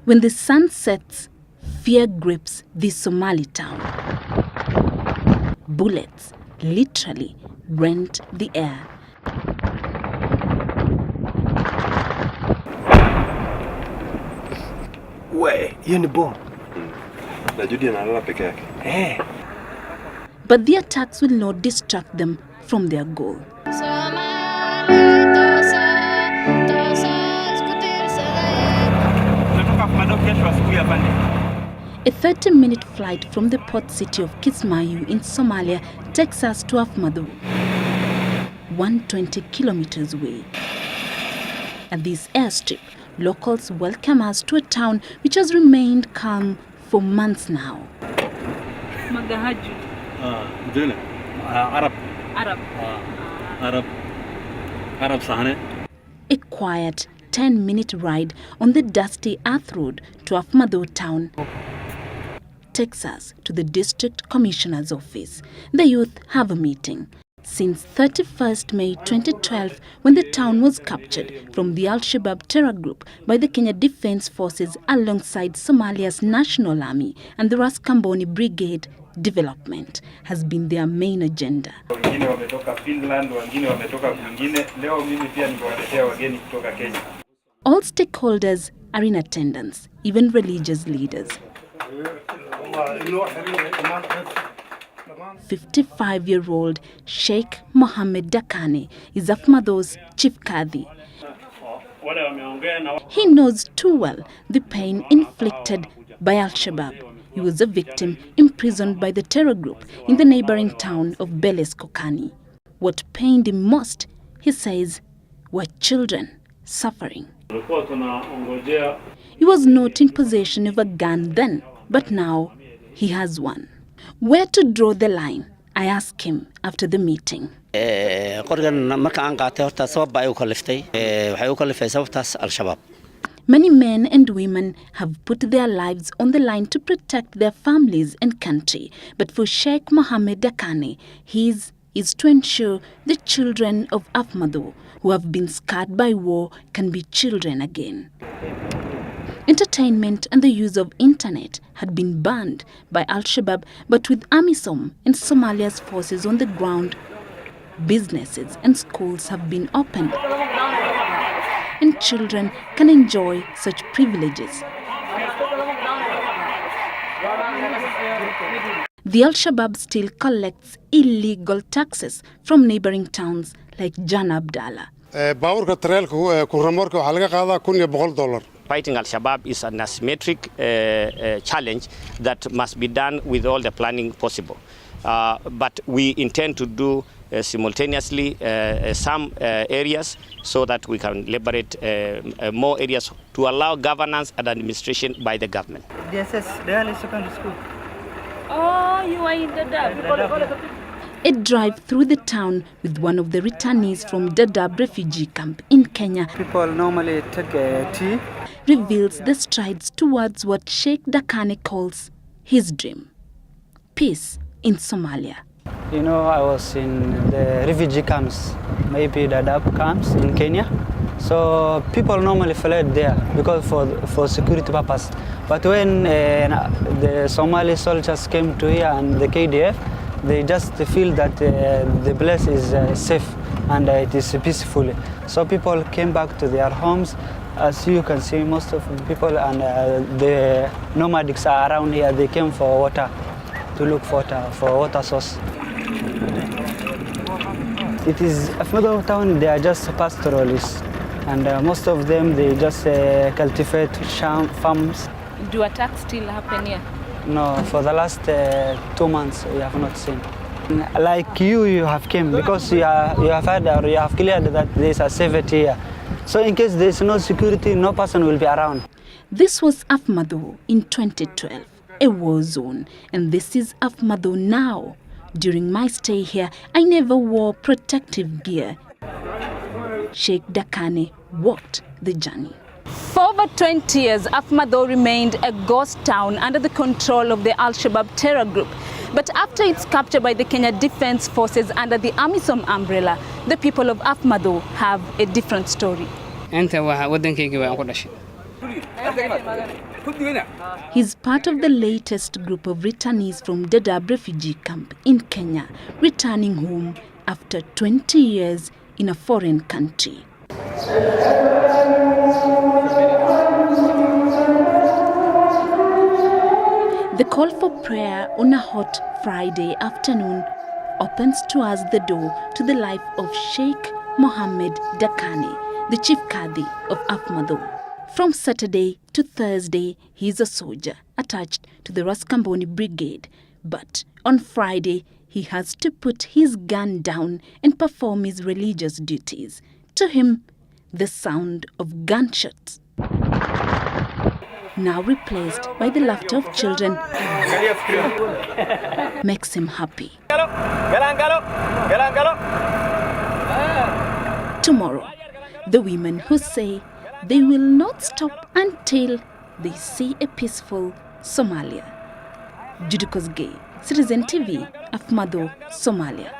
When the sun sets, fear grips this Somali town. Bullets literally rent the air. But the attacks will not distract them from their goal. A 30-minute flight from the port city of Kismayu in Somalia takes us to Afmadough, 120 kilometers away. At this airstrip, locals welcome us to a town which has remained calm for months now. A quiet 10-minute ride on the dusty earth road to Afmadough town takes us to the district commissioner's office. The youth have a meeting. Since 31st May 2012, when the town was captured from the Al-Shabaab terror group by the Kenya Defence Forces alongside Somalia's National Army and the Raskamboni Brigade, development has been their main agenda. All stakeholders are in attendance, even religious leaders. 55-year-old Sheikh Mohammed Dakane is Afmadough's chief Qadi. He knows too well the pain inflicted by Al-Shabaab. He was a victim imprisoned by the terror group in the neighboring town of Beles Kokani. What pained him most, he says, were children suffering. He was not in possession of a gun then, but now he has one. Where to draw the line, I asked him after the meeting. Many men and women have put their lives on the line to protect their families and country. But for Sheikh Mohammed Dakane, his is to ensure the children of Afmadough who have been scarred by war can be children again. Entertainment and the use of internet had been banned by Al-Shabaab, but with AMISOM and Somalia's forces on the ground, businesses and schools have been opened, and children can enjoy such privileges. The Al-Shabaab still collects illegal taxes from neighboring towns like Jan Abdallah. Fighting Al-Shabaab is an asymmetric challenge that must be done with all the planning possible. But we intend to do simultaneously some areas so that we can liberate more areas to allow governance and administration by the government. DSS, Real Secondary School. Oh, you are in Dadaab. A drive through the town with one of the returnees from Dadaab refugee camp in Kenya. People normally take tea. Reveals the strides towards what Sheikh Dakane calls his dream. Peace in Somalia. You know, I was in the refugee camps, maybe Dadaab camps in Kenya. So people normally fled there because for security purpose. But when the Somali soldiers came to here and the KDF, they just feel that the place is safe and it is peaceful. So people came back to their homes. As you can see, most of the people and the nomadics are around here. They came for water, to look for water source. It is Afmadough town. They are just pastoralists, and most of them they just cultivate farms. Do attacks still happen here? No, for the last 2 months we have not seen. Like you have came because you have heard or you have cleared that there is a safety here. So in case there is no security, no person will be around. This was Afmadough in 2012, a war zone, and this is Afmadough now. During my stay here, I never wore protective gear. Sheikh Dakane walked the journey. For over 20 years, Afmadough remained a ghost town under the control of the Al-Shabaab terror group. But after its capture by the Kenya Defence Forces under the AMISOM umbrella, the people of Afmadough have a different story. He's part of the latest group of returnees from Dadaab refugee camp in Kenya, returning home after 20 years in a foreign country. The call for prayer on a hot Friday afternoon opens to us the door to the life of Sheikh Mohammed Dakani, the chief Qadi of Afmadho. From Saturday to Thursday, he is a soldier attached to the Raskamboni Brigade. But on Friday, he has to put his gun down and perform his religious duties. To him, the sound of gunshots, now replaced by the laughter of children, makes him happy. Tomorrow, the women who say they will not stop until they see a peaceful Somalia. Judikos Gay, Citizen TV, Afmadho, Somalia.